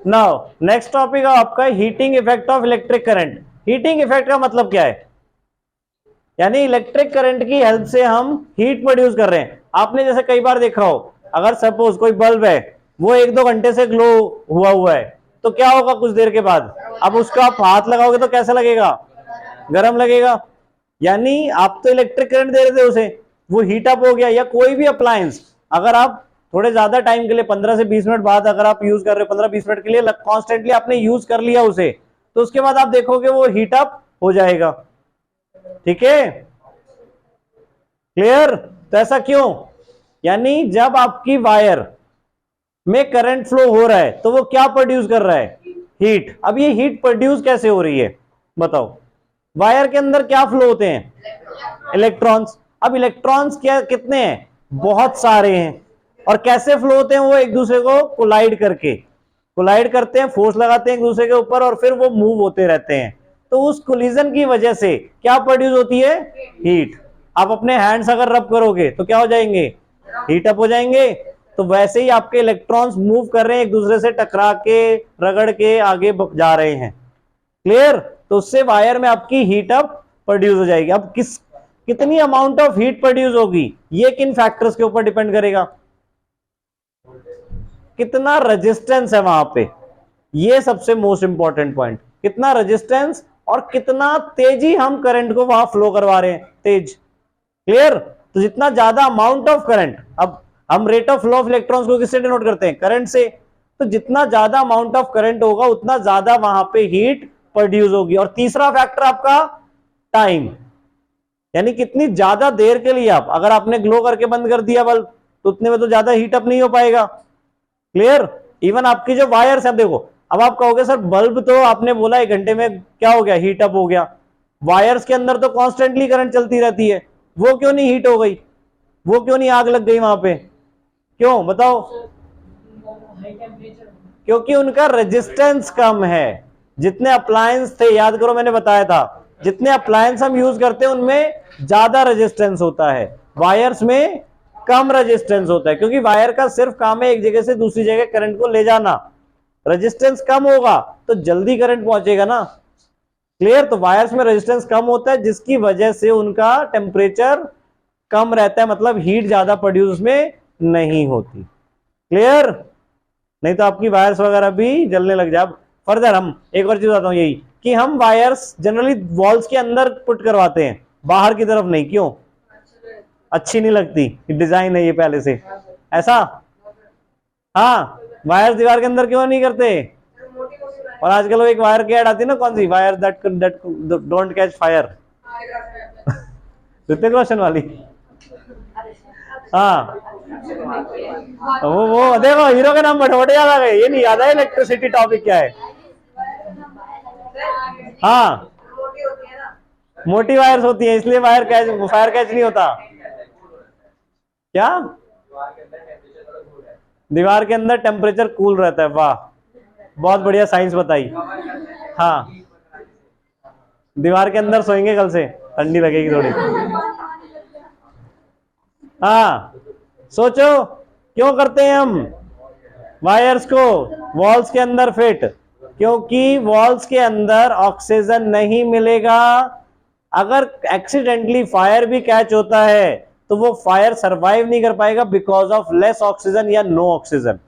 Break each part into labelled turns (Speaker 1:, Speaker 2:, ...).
Speaker 1: Now next topic है आपका heating effect of electric current. Heating effect का मतलब क्या है? यानी इलेक्ट्रिक करंट की हेल्प से हम हीट प्रोड्यूस कर रहे हैं। आपने जैसे कई बार देखा हो, अगर सपोज कोई बल्ब है, वो 1-2 घंटे से ग्लो हुआ हुआ है, तो क्या होगा कुछ देर के बाद? अब उसका आप हाथ लगाओगे तो कैसा लगेगा? गर्म लगेगा। यानी आप तो इलेक्ट्रिक करंट दे रहे थे उसे, वो हीट अप हो गया। या कोई भी अप्लायंस, अगर आप थोड़े ज्यादा टाइम के लिए 15 से 20 मिनट बाद अगर आप यूज कर रहे हो, 15-20 मिनट के लिए कॉन्स्टेंटली आपने यूज कर लिया उसे, तो उसके बाद आप देखोगे वो हीट अप हो जाएगा। ठीक है, क्लियर? तो ऐसा क्यों? यानी जब आपकी वायर में करंट फ्लो हो रहा है तो वो क्या प्रोड्यूस कर रहा है? हीट। अब ये हीट प्रोड्यूस कैसे हो रही है बताओ? वायर के अंदर क्या फ्लो होते हैं? इलेक्ट्रॉन्स। अब इलेक्ट्रॉन्स क्या कितने हैं? बहुत सारे हैं। और कैसे फ्लो होते हैं? वो एक दूसरे को कोलाइड करते हैं, फोर्स लगाते हैं एक दूसरे के ऊपर, और फिर वो मूव होते रहते हैं। तो उस कोलिजन की वजह से क्या प्रोड्यूस होती है? हीट। आप अपने हैंड्स अगर रब करोगे तो क्या हो जाएंगे? हीट अप हो जाएंगे। तो वैसे ही आपके इलेक्ट्रॉन्स मूव कर रहे हैं, एक दूसरे से टकरा के, रगड़ के आगे जा रहे हैं। क्लियर? तो उससे वायर में आपकी हीट अप प्रोड्यूस हो जाएगी। अब कितनी अमाउंट ऑफ हीट प्रोड्यूस होगी, ये किन फैक्टर्स के ऊपर डिपेंड करेगा? कितना रेजिस्टेंस है वहां पे, ये सबसे मोस्ट इंपॉर्टेंट पॉइंट। कितना रेजिस्टेंस और कितना तेजी हम करंट को वहां फ्लो करवा रहे हैं, तेज। क्लियर? तो जितना ज्यादा अमाउंट ऑफ करंट, अब हम rate of flow of electrons को किससे डिनोट करते हैं? करंट से। तो जितना ज्यादा अमाउंट ऑफ करंट होगा उतना ज्यादा वहां पे हीट प्रोड्यूस होगी। और तीसरा फैक्टर आपका टाइम, यानी कितनी ज्यादा देर के लिए आप, अगर आपने ग्लो करके बंद कर दिया बल्ब, तो उतने में तो ज्यादा हीट अप नहीं हो पाएगा। क्लियर? इवन आपकी जो वायर्स है, देखो, अब आप कहोगे सर बल्ब तो आपने बोला 1 घंटे में क्या हो गया? हीट अप हो गया। वायर्स के अंदर तो कॉन्स्टेंटली करंट चलती रहती है, वो क्यों नहीं हीट हो गई? वो क्यों नहीं आग लग गई वहां पे? क्यों बताओ? क्योंकि उनका रेजिस्टेंस कम है। जितने अप्लायंस थे, याद करो मैंने बताया था, जितने अप्लायंस हम यूज करते हैं उनमें ज्यादा रेजिस्टेंस होता है, वायर्स में कम रेजिस्टेंस होता है। क्योंकि वायर का सिर्फ काम है एक जगह से दूसरी जगह करंट को ले जाना। रेजिस्टेंस कम होगा तो जल्दी करंट पहुंचेगा ना। क्लियर? तो वायर्स में रेजिस्टेंस कम होता है, जिसकी वजह से उनका टेम्परेचर कम रहता है, मतलब हीट ज्यादा प्रोड्यूस में नहीं होती। क्लियर? नहीं तो आपकी वायर्स वगैरह भी जलने लग जाए। फर्दर हम एक और चीज बताता हूं, यही कि हम वायर्स जनरली वॉल्स के अंदर पुट करवाते हैं, बाहर की तरफ नहीं। क्यों? अच्छी नहीं लगती, डिजाइन है ये पहले से ऐसा। हाँ, वायर्स दीवार के अंदर क्यों नहीं करते? और आजकल वो एक वायर की ऐड आती है ना, कौन सी? Wire that don't catch fire, Hrithik Roshan वाली। हाँ, वो देखो, हीरो के नाम बटोटे याद आ गए, ये नहीं याद है इलेक्ट्रिसिटी टॉपिक क्या है। हाँ, मोटी वायर्स होती है, इसलिए फायर कैच नहीं होता। क्या? दीवार के अंदर टेम्परेचर कूल रहता है। वाह, बहुत बढ़िया साइंस बताई। हाँ, दीवार के अंदर सोएंगे कल से, ठंडी लगेगी थोड़ी। हाँ, सोचो क्यों करते हैं हम वायर्स को वॉल्स के अंदर फिट? क्योंकि वॉल्स के अंदर ऑक्सीजन नहीं मिलेगा। अगर एक्सीडेंटली फायर भी कैच होता है तो वो फायर सरवाइव नहीं कर पाएगा बिकॉज ऑफ लेस ऑक्सीजन या नो ऑक्सीजन।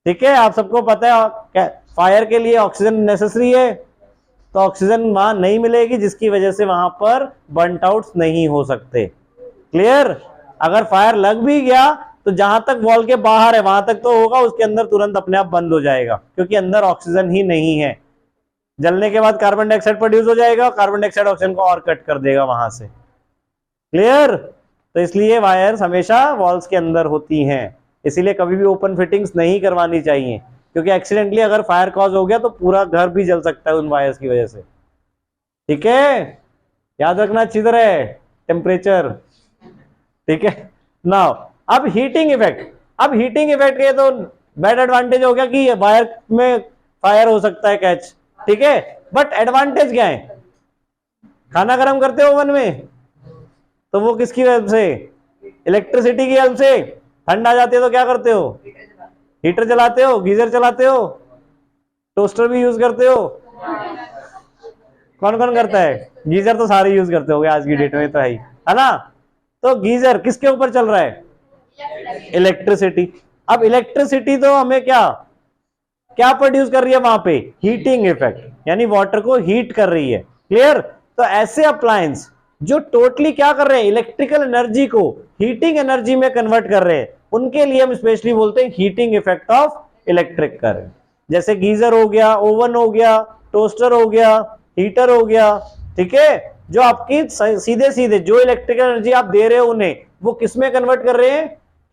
Speaker 1: ठीक है, आप सबको पता है फायर के लिए ऑक्सीजन नेसेसरी है, तो ऑक्सीजन वहां नहीं मिलेगी, जिसकी वजह से वहां पर बर्नट आउट्स नहीं हो सकते। क्लियर? अगर फायर लग भी गया तो जहां तक वॉल के बाहर है वहां तक तो होगा, उसके अंदर तुरंत अपने आप बंद हो जाएगा, क्योंकि अंदर ऑक्सीजन ही नहीं है। जलने के बाद कार्बन डाइऑक्साइड प्रोड्यूस हो जाएगा, कार्बन डाइऑक्साइड ऑक्सीजन को और कट कर देगा वहां से। क्लियर? तो इसलिए वायर्स हमेशा वॉल्स के अंदर होती हैं। इसीलिए कभी भी ओपन फिटिंग्स नहीं करवानी चाहिए, क्योंकि एक्सीडेंटली अगर फायर कॉज हो गया तो पूरा घर भी जल सकता है उन वायर्स की वजह से। ठीक है, याद रखना अच्छी तरह है टेम्परेचर। ठीक है, नाउ अब हीटिंग इफेक्ट। अब हीटिंग इफेक्ट के तो बैड एडवांटेज हो गया कि वायर में फायर हो सकता है कैच। ठीक है, बट एडवांटेज क्या है? खाना गर्म करते हो ओवन में, तो वो किसकी हेल्प से? इलेक्ट्रिसिटी की हेल्प से। ठंड आ जाती है तो क्या करते हो? हीटर चलाते हो, गीजर चलाते हो। टोस्टर भी यूज करते हो? कौन कौन करता है? गीजर तो सारे यूज करते होगे आज की डेट में, तो है ना? तो गीजर किसके ऊपर चल रहा है? इलेक्ट्रिसिटी। अब इलेक्ट्रिसिटी तो हमें क्या क्या प्रोड्यूस कर रही है वहां पे? हीटिंग इफेक्ट, यानी वाटर को हीट कर रही है। क्लियर? तो ऐसे अप्लायंस जो टोटली क्या कर रहे हैं? इलेक्ट्रिकल एनर्जी को हीटिंग एनर्जी में कन्वर्ट कर रहे हैं, उनके लिए हम स्पेशली बोलते हैं heating effect of electric current. जैसे गीजर हो गया, ओवन हो गया, टोस्टर हो गया, हीटर हो गया। ठीक है? जो आपकी सीधे सीधे जो इलेक्ट्रिकल एनर्जी आप दे रहे हो उन्हें, वो किस में कन्वर्ट कर रहे हैं?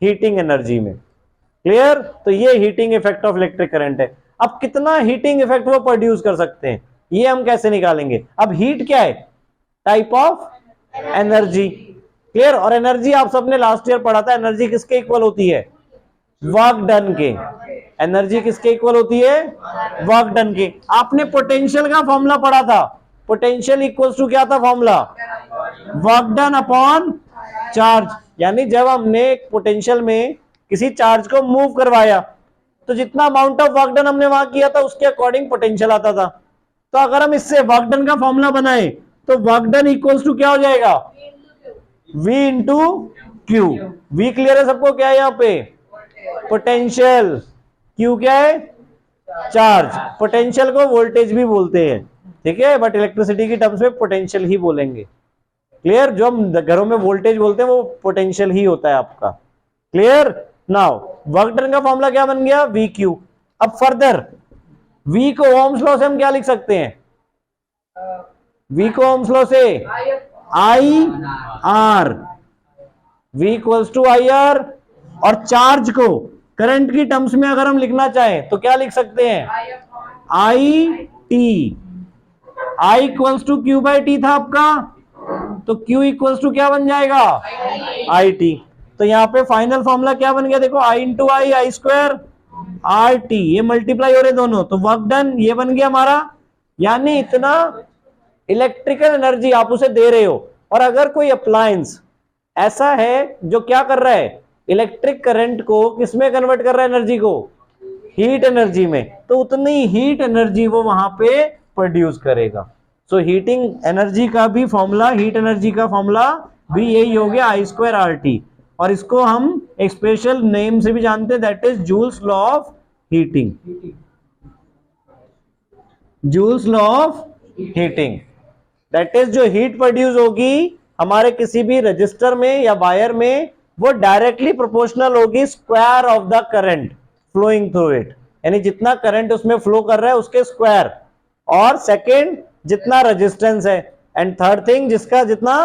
Speaker 1: हीटिंग एनर्जी में। क्लियर? तो ये heating effect of electric current है। अब कितना हीटिंग इफेक्ट वो प्रोड्यूस कर सकते हैं, ये हम कैसे निकालेंगे? अब हीट क्या है? Type of energy. क्लियर? और एनर्जी आप सबने लास्ट ईयर पढ़ा था, एनर्जी किसके इक्वल होती है? वर्क डन के। एनर्जी किसके इक्वल होती है? वर्क डन के। आपने पोटेंशियल का फॉर्मूला पढ़ा था, पोटेंशियल इक्वल्स टू क्या था formula? Work done upon charge. यानी जब हमने पोटेंशियल में किसी चार्ज को मूव करवाया, तो जितना अमाउंट ऑफ वर्क डन हमने वहां किया था उसके अकॉर्डिंग पोटेंशियल आता था। तो अगर हम इससे वर्क डन का फॉर्मूला बनाए, तो वर्क डन इक्वल्स टू क्या हो जाएगा? V into Q. V clear है सबको? क्या है यहाँ पे? पोटेंशियल। Q क्या है? चार्ज। पोटेंशियल को वोल्टेज भी बोलते हैं, ठीक है, बट इलेक्ट्रिसिटी की टर्म्स में पोटेंशियल ही बोलेंगे। क्लियर? जो हम घरों में वोल्टेज बोलते हैं वो पोटेंशियल ही होता है आपका। क्लियर? नाउ वर्क डन का फॉर्मूला क्या बन गया? We Q. अब फर्दर V को ओम्स लॉ से हम क्या लिख सकते हैं? V को ओम्स लॉ से I R. V equals to I R. और चार्ज को करंट की टर्म्स में अगर हम लिखना चाहें तो क्या लिख सकते हैं? I T. I equals to Q by T था आपका, तो Q इक्वल्स टू क्या बन जाएगा? I T. तो यहाँ पे फाइनल फॉर्मूला क्या बन गया? देखो, I into I square R T, ये मल्टीप्लाई हो रहे दोनों, तो वर्क डन ये बन गया हमारा। यानी इतना इलेक्ट्रिकल एनर्जी आप उसे दे रहे हो। और अगर कोई अप्लायंस ऐसा है जो क्या कर रहा है? इलेक्ट्रिक करंट को किसमें कन्वर्ट कर रहा है? एनर्जी को हीट एनर्जी में, तो उतनी हीट एनर्जी वो वहां पे प्रोड्यूस करेगा। सो हीटिंग एनर्जी का भी फॉर्मूला, हीट एनर्जी का फॉर्मूला भी यही हो गया, आई स्क्वायर आर टी। और इसको हम एक स्पेशल नेम से भी जानते हैं, that is joules law of heating. Joules law of heating, that is जो हीट प्रोड्यूस होगी हमारे किसी भी रजिस्टर में या वायर में, वो डायरेक्टली प्रोपोर्शनल होगी square of the current flowing through it. यानी जितना करंट उसमें फ्लो कर रहा है उसके स्क्वायर। और सेकेंड, जितना रेजिस्टेंस है। एंड थर्ड थिंग, जिसका जितना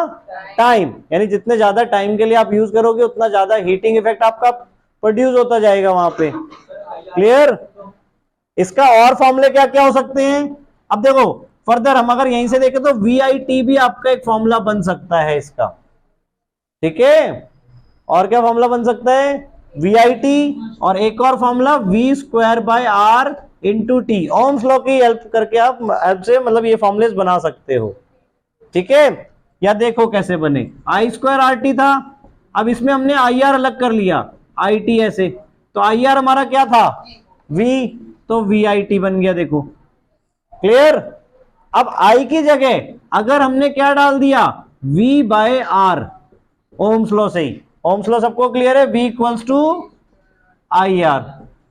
Speaker 1: टाइम, यानी जितने ज्यादा टाइम के लिए आप यूज करोगे उतना ज्यादा हीटिंग इफेक्ट आपका प्रोड्यूस होता जाएगा वहां पे। क्लियर? इसका और फॉर्मूले क्या क्या हो सकते हैं? अब देखो फर्दर हम अगर यहीं से देखें तो वी आई टी भी आपका एक फॉर्मूला बन सकता है इसका। ठीक है? और क्या फॉर्मूला बन सकता है? V I T. और एक और formula V square by R into T. Ohm's law की हेल्प करके आप हेल्प से मतलब ये फॉर्मुलेस बना सकते हो। ठीक है? या देखो कैसे बने, आई स्क्वायर आर टी था, अब इसमें हमने आई आर अलग कर लिया, आई टी ऐसे, तो आई आर हमारा क्या था? वी, तो वी आई टी बन गया। देखो क्लियर? अब आई की जगह अगर हमने क्या डाल दिया? V by R, Ohm's law से ही। ओम्स लॉ सबको क्लियर है? V equals to I R.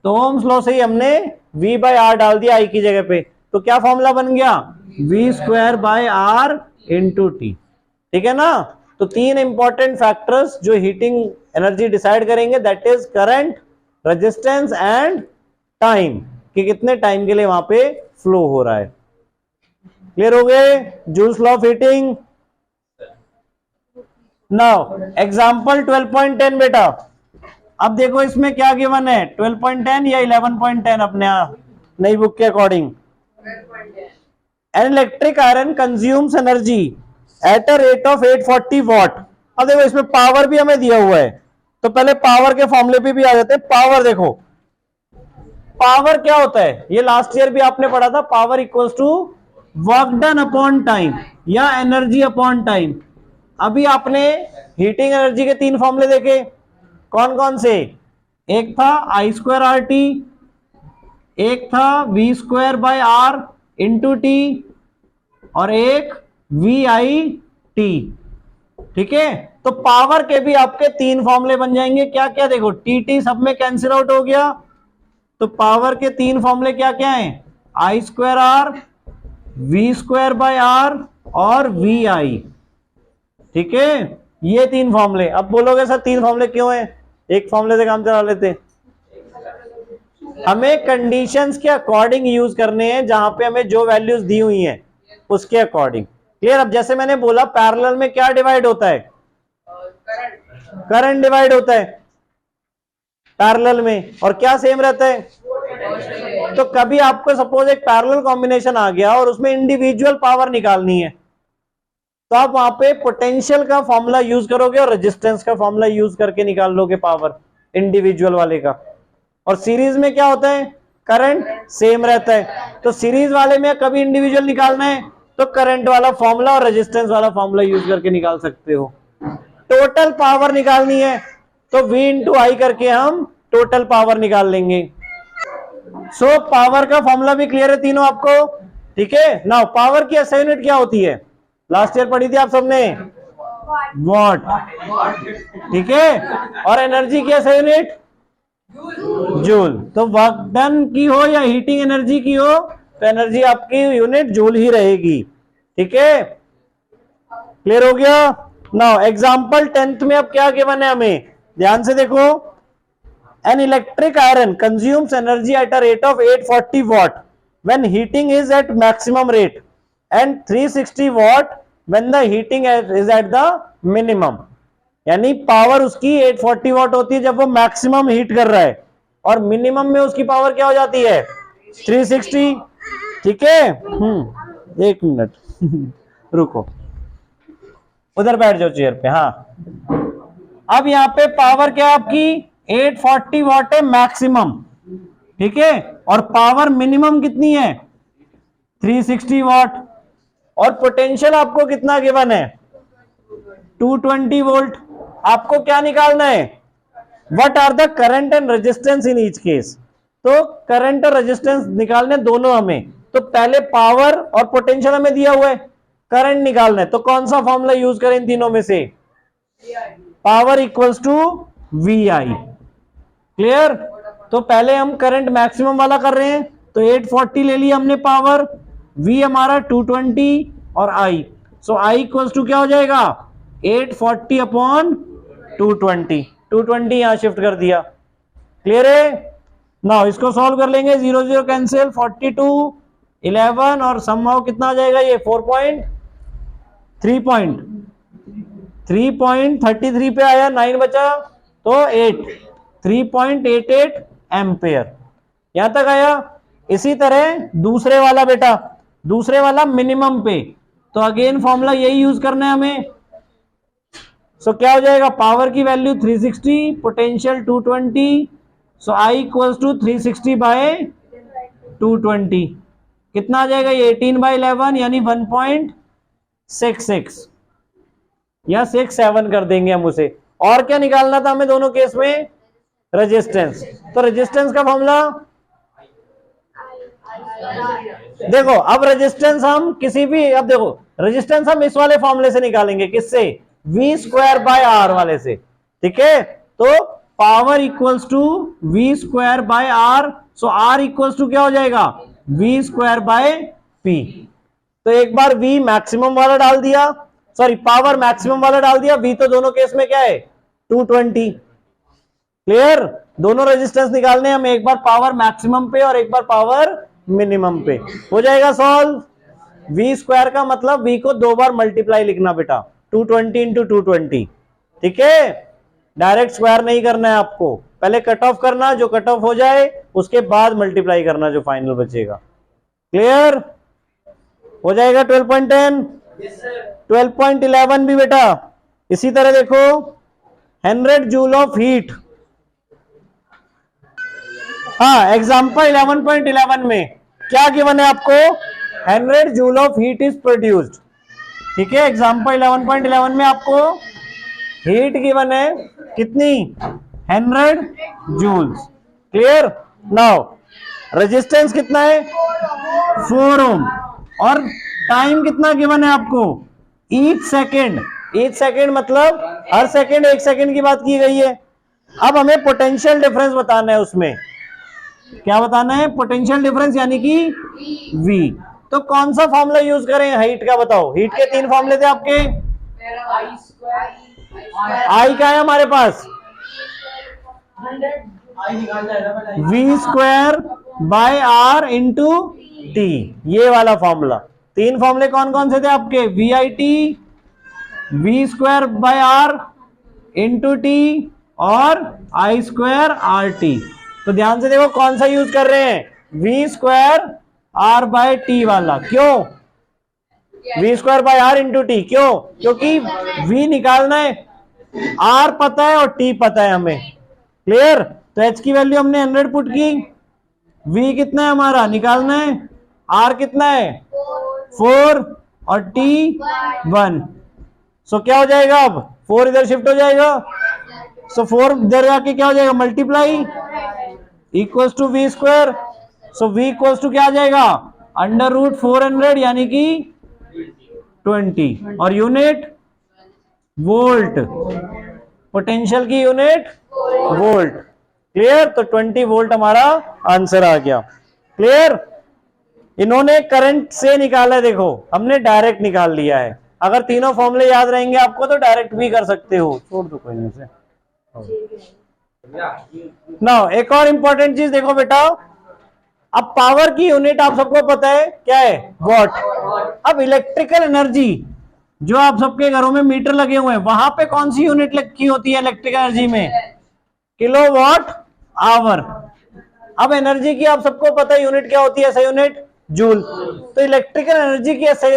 Speaker 1: तो ओम्स लॉ से ही हमने वी बाय आर डाल दिया आई की जगह पे, तो क्या फॉर्मूला बन गया? V square by R into T. ठीक है ना? तो तीन इंपॉर्टेंट फैक्टर्स जो हीटिंग एनर्जी डिसाइड करेंगे, that is current, resistance and time, कि कितने टाइम के लिए वहां पे फ्लो हो रहा है। क्लियर हो गए? Joules law of heating. Now example 12.10 बेटा। अब देखो इसमें क्या गिवन है, 12.10 या 11.10 अपने नई बुक के according. N electric iron consumes energy at a rate of 840 what. अब देखो इसमें पावर भी हमें दिया हुआ है, तो पहले पावर के फॉर्मूले पे भी आ जाते हैं। पावर देखो, पावर क्या होता है? ये लास्ट ईयर भी आपने पढ़ा था, power equals to work done upon time या एनर्जी अपॉन टाइम। अभी आपने हीटिंग एनर्जी के तीन फॉर्मूले देखे, कौन कौन से? एक था आई स्क्वायर आर टी, एक था V square by R into T और एक वी आई टी। ठीक है, तो पावर के भी आपके तीन फॉर्मूले बन जाएंगे। क्या क्या, देखो टी टी सब में कैंसिल आउट हो गया, तो पावर के तीन फॉर्मूले क्या क्या हैं, I square R, V square by R और वी आई। ठीक है, ये तीन फॉर्मूले। अब बोलोगे सर तीन फॉर्मूले क्यों हैं, एक फॉर्मूले से काम चला लेते। हमें कंडीशंस के अकॉर्डिंग यूज करने हैं, जहां पे हमें जो वैल्यूज दी हुई हैं उसके अकॉर्डिंग। क्लियर। अब जैसे मैंने बोला पैरेलल में क्या डिवाइड होता है, करंट डिवाइड होता है पैरेलल में, और क्या सेम रहता है। तो कभी आपको सपोज एक पैरेलल कॉम्बिनेशन आ गया और उसमें इंडिविजुअल पावर निकालनी है, तो आप वहां पे पोटेंशियल का फॉर्मूला यूज करोगे और रेजिस्टेंस का फॉर्मूला यूज करके निकाल लोगे पावर इंडिविजुअल वाले का। और सीरीज में क्या होता है, करंट सेम रहता है, तो सीरीज वाले में कभी इंडिविजुअल निकालना है तो करंट वाला फॉर्मूला और रेजिस्टेंस वाला फॉर्मूला यूज करके निकाल सकते हो। टोटल पावर निकालनी है तो V इंटू आई करके हम टोटल पावर निकाल लेंगे। सो पावर का फॉर्मूला भी क्लियर है तीनों आपको। ठीक है, नाउ पावर की एसआई यूनिट क्या होती है, लास्ट ईयर पढ़ी थी आप सबने, वॉट। ठीक है, और एनर्जी की एसआई यूनिट जूल। तो वर्क डन की हो या हीटिंग एनर्जी की हो तो एनर्जी आपकी यूनिट जूल ही रहेगी। ठीक है, क्लियर हो गया। नाउ एग्जांपल 10th में अब क्या गिवन है, हमें ध्यान से देखो। An electric iron consumes energy at a rate of 840 watt when heating is at maximum rate and 360 watt when the heating is at the minimum. यानी पावर उसकी 840 वॉट होती है जब वो मैक्सिमम हीट कर रहा है, और मिनिमम में उसकी पावर क्या हो जाती है 360। ठीक है, एक मिनट रुको, उधर बैठ जाओ चेयर पे। हाँ, अब यहाँ पे पावर क्या आपकी 840 वॉट है मैक्सिमम। ठीक है, और पावर मिनिमम कितनी है 360 वॉट, और पोटेंशियल आपको कितना गिवन है 220 वोल्ट। आपको क्या निकालना है, what are the current and resistance in each case. तो करंट और रेजिस्टेंस निकालने दोनों हमें, तो पहले पावर और पोटेंशियल हमें दिया हुआ है, करंट निकालना है, तो कौन सा फॉर्मूला यूज करें इन तीनों में से, power equals to V I. Clear. तो पहले हम करंट मैक्सिमम वाला कर रहे हैं, तो 840 ले लिया हमने पावर, वी हमारा 220 और आई, सो आई इक्वल्स टू क्या हो जाएगा 840 अपॉन 220, 220 यहां शिफ्ट कर दिया। क्लियर है। नाउ इसको सॉल्व कर लेंगे, 0 0 कैंसिल, 42 11 और समहाउ कितना आ जाएगा ये 3.33 पे आया, 9 बचा तो 8, 3.88 एम्पेयर यहां तक आया। इसी तरह दूसरे वाला बेटा, दूसरे वाला मिनिमम पे, तो अगेन फॉर्मूला यही यूज करना है हमें। सो क्या हो जाएगा, पावर की value 360, potential 220, so I equals to 360 by 220, कितना आ जाएगा ये 18/11 यानी 1.66 या 67 कर देंगे हम उसे। और क्या निकालना था हमें दोनों केस में, रेजिस्टेंस। तो रेजिस्टेंस का फॉर्मूला देखो, अब रेजिस्टेंस हम किसी भी, अब देखो रेजिस्टेंस हम इस वाले फॉर्मूले से निकालेंगे, किससे, वी स्क्वायर बाय आर वाले से। ठीक है, तो power equals to V square by R, so R equals to क्या हो जाएगा वी स्क्वायर बाय पी। तो एक बार वी मैक्सिमम वाला डाल दिया, सॉरी पावर मैक्सिमम वाला डाल दिया, वी तो दोनों केस में क्या है 220। क्लियर, दोनों रेजिस्टेंस निकालने हैं हमें, एक बार पावर मैक्सिमम पे और एक बार पावर मिनिमम पे। हो जाएगा सॉल्व। वी स्क्वायर का मतलब वी को दो बार मल्टीप्लाई लिखना बेटा, 220 इंटू 220। ठीक है, डायरेक्ट स्क्वायर नहीं करना है आपको, पहले कट ऑफ करना, जो कट ऑफ हो जाए उसके बाद मल्टीप्लाई करना जो फाइनल बचेगा। क्लियर, हो जाएगा 12.10। 12.11 भी बेटा इसी तरह देखो, 100 जूल ऑफ हीट। हाँ, एग्जांपल 11.11 में क्या गिवन है आपको, 100 joule of heat is produced. ठीक है, एग्जांपल 11.11 में आपको हीट गिवन है कितनी 100 जूल्स। क्लियर। नाउ रेजिस्टेंस कितना है 4 ओम, और टाइम कितना गिवन है आपको ईच सेकेंड मतलब हर सेकेंड 1 सेकेंड की बात की गई है। अब हमें पोटेंशियल डिफरेंस बताना है, उसमें क्या बताना है पोटेंशियल डिफरेंस यानी कि V। तो कौन सा फॉर्मूला यूज करें हीट का, बताओ। हीट के 3 फॉर्मूले थे आपके, आई क्या है हमारे पास V square by R into T, ये वाला फॉर्मूला। 3 फॉर्मूले कौन कौन से थे आपके, VIT, V square by R into T और I स्क्वायर RT। तो ध्यान से देखो कौन सा यूज कर रहे हैं, V square R by T वाला। क्यों V square by R into T, क्यों, क्योंकि V निकालना है, R पता है और T पता है हमें। क्लियर। तो H की वैल्यू हमने 100 पुट की, V कितना है हमारा निकालना है, R कितना है 4 और T 1। सो क्या हो जाएगा, अब 4 इधर शिफ्ट हो जाएगा, सो 4 इधर जाके क्या हो जाएगा multiply equals to V square. So V equals to क्या आ जाएगा अंडर रूट 400 यानी कि 20, और यूनिट वोल्ट, पोटेंशियल की यूनिट वोल्ट। क्लियर। तो 20 वोल्ट हमारा आंसर आ गया। क्लियर। इन्होंने करंट से निकाला है, देखो हमने डायरेक्ट निकाल लिया है। अगर तीनों फॉर्मूले याद रहेंगे आपको तो डायरेक्ट भी कर सकते हो, छोड़ दो कोई नहीं से। नाउ एक और इंपॉर्टेंट चीज देखो बेटा, अब पावर की यूनिट आप सबको पता है क्या है, वॉट। अब इलेक्ट्रिकल एनर्जी जो आप सबके घरों में मीटर लगे हुए हैं, वहां पे कौन सी यूनिट लिखी होती है इलेक्ट्रिकल एनर्जी में, किलोवाट आवर। अब एनर्जी की आप सबको पता है यूनिट क्या होती है, ऐसा यूनिट जूल। तो इलेक्ट्रिकल एनर्जी की ऐसा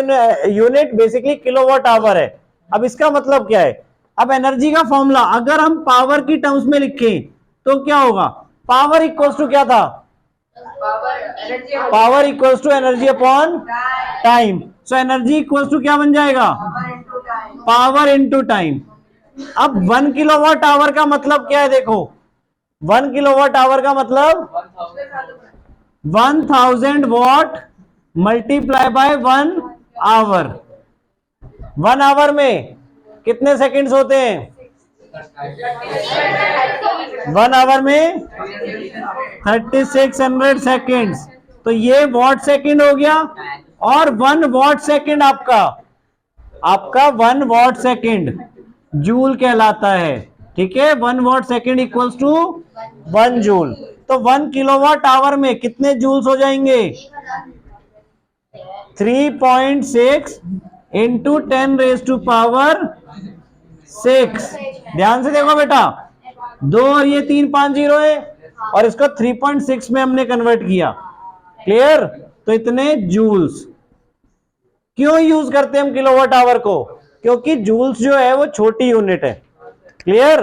Speaker 1: यूनिट बेसिकली किलोवाट आवर है। अब इसका मतलब क्या है, अब एनर्जी का फॉर्मूला अगर हम पावर की टर्म्स में लिखें तो क्या होगा, पावर इक्वल्स टू क्या था, power equals to energy upon time. So energy equals to क्या बन जाएगा, पावर इनटू टाइम। अब 1 किलोवाट आवर का मतलब क्या है, देखो 1 किलोवाट आवर का मतलब 1000 watt multiply by 1 hour. 1 hour में कितने सेकंड्स होते हैं, 1 आवर में 3600 सेकेंड्स। तो ये वॉट सेकंड हो गया, और 1 वॉट सेकंड आपका 1 वॉट सेकंड जूल कहलाता है। ठीक है, 1 watt second equals to 1 joule. तो 1 किलोवाट आवर में कितने जूल्स हो जाएंगे, 3.6 इंटू 10⁻⁶। ध्यान से देखो बेटा, 2 और ये 350 है, और इसको 3.6 में हमने कन्वर्ट किया। क्लियर। तो इतने जूल्स। क्यों यूज करते हैं हम किलोवाट आवर को, क्योंकि जूल्स जो है वो छोटी यूनिट है। क्लियर।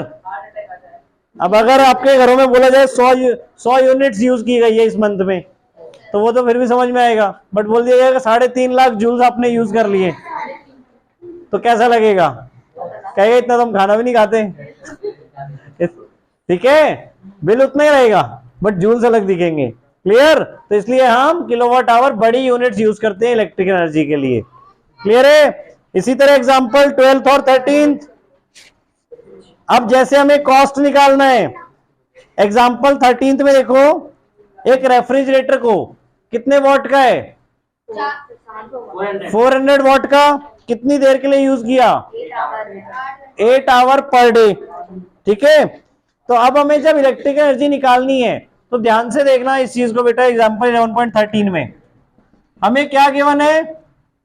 Speaker 1: अब अगर आपके घरों में बोला जाए 100 यूनिट्स यूज की गई है इस मंथ में, तो वो तो फिर भी समझ में आएगा, बट बोल दिया जाएगा 3.5 लाख जूल्स आपने यूज कर लिए, तो कैसा लगेगा, कहेगा इतना तो हम खाना भी नहीं खाते। ठीक है, बिल उतना ही रहेगा बट जूल्स अलग दिखेंगे। क्लियर। तो इसलिए हम किलोवाट आवर बड़ी यूनिट्स यूज करते हैं इलेक्ट्रिक एनर्जी के लिए। क्लियर है। इसी तरह एग्जांपल 12th और 13th। अब जैसे हमें कॉस्ट निकालना है, एग्जांपल 13th में देखो, एक रेफ्रिजरेटर को कितने वॉट का है, 400 वॉट का, कितनी देर के लिए यूज किया, 8 आवर पर डे। ठीक है। तो अब हमें जब इलेक्ट्रिक एनर्जी निकालनी है तो ध्यान से देखना इस चीज को बेटा। एग्जांपल 11.13 में हमें क्या गिवन है,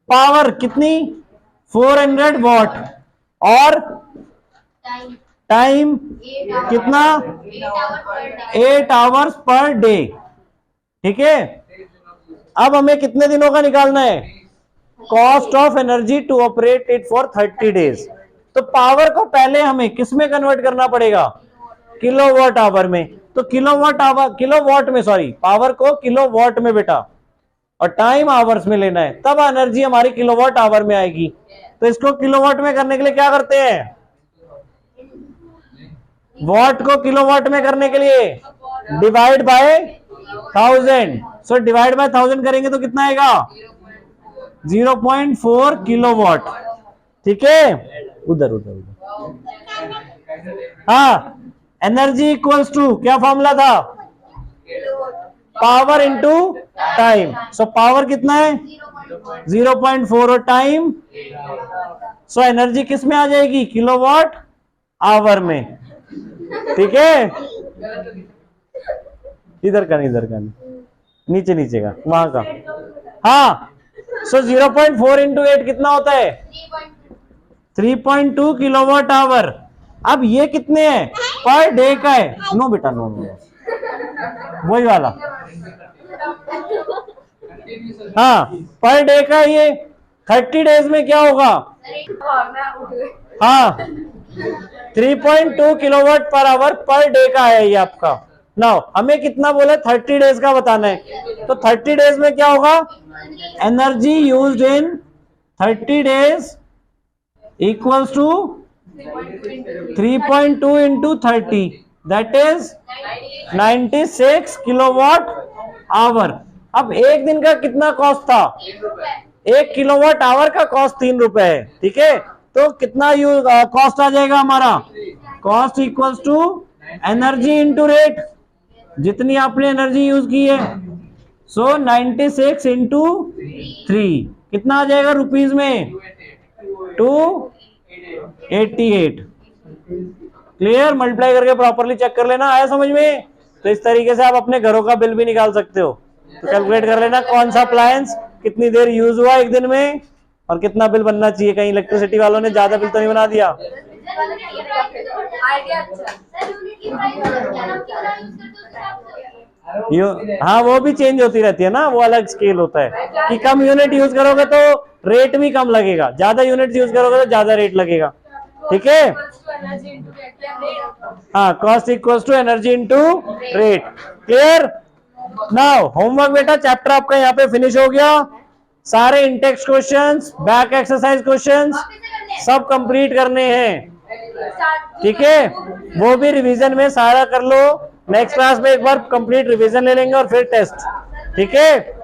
Speaker 1: पावर कितनी 400 वॉट, और टाइम कितना 8 आवर्स पर डे। ठीक है। अब हमें कितने दिनों का निकालना है, cost of energy to operate it for 30 days. तो पावर को पहले हमें किस में कन्वर्ट करना पड़ेगा, किलोवाट आवर में। तो किलोवाट में, सॉरी, पावर को किलोवाट में बेटा, और टाइम आवर्स में लेना है, तब एनर्जी हमारी किलोवाट आवर में आएगी। तो इसको किलोवाट में करने के लिए क्या करते हैं, वॉट को किलोवाट में करने के लिए divide by 1000, so divide by 1000 करेंगे तो कितना आएगा? 0.4 किलोवाट। ठीक है, उधर उधर उधर। हाँ, एनर्जी इक्वल्स टू क्या फॉर्मूला था? Power into time. So power कितना है? 0.4 और टाइम, सो एनर्जी किस में आ जाएगी? किलोवाट आवर में। ठीक है, इधर का नहीं, इधर का नहीं, नीचे नीचे का, वहां का। हाँ, सो 0.4 इंटू 8 कितना होता है? 3.2 किलोवाट आवर। अब ये कितने हैं? पर डे का है। नो बेटा, नो नो, वही वाला। हाँ, पर डे का ये 30 डेज में क्या होगा? हाँ, 3.2 kilowatt per hour per day का है ये आपका। नाउ हमें कितना बोले? 30 डेज का बताना है। तो 30 डेज में क्या होगा? Energy used in 30 days equals to 3.2 into 30, that is 96 kilowatt hour. अब एक दिन का कितना कॉस्ट था? 1 किलोवाट आवर का कॉस्ट 3 रुपए है। ठीक है, तो कितना कॉस्ट आ जाएगा हमारा? Cost equals to energy into rate, जितनी आपने एनर्जी यूज की है। सो 96 इंटू 3 कितना आ जाएगा रुपीज में? 288। क्लियर? मल्टीप्लाई करके प्रॉपरली चेक कर लेना। आया समझ में? तो इस तरीके से आप अपने घरों का बिल भी निकाल सकते हो। तो कैलकुलेट कर लेना कौन सा अप्लायंस कितनी देर यूज हुआ एक दिन में और कितना बिल बनना चाहिए। कहीं इलेक्ट्रिसिटी वालों ने ज्यादा बिल तो नहीं बना दिया? हाँ, वो भी चेंज होती रहती है ना, वो अलग स्केल होता है कि कम यूनिट यूज करोगे तो रेट भी कम लगेगा, ज्यादा यूनिट यूज करोगे तो ज्यादा रेट लगेगा। ठीक है, हाँ, cost equals to energy into rate. Clear? Now homework बेटा, चैप्टर आपका यहाँ पे फिनिश हो गया। सारे intext questions, back exercise questions सब कंप्लीट करने हैं। ठीक है, वो भी रिवीजन में सारा कर लो। नेक्स्ट क्लास में एक बार कंप्लीट रिवीजन ले लेंगे और फिर टेस्ट। ठीक है।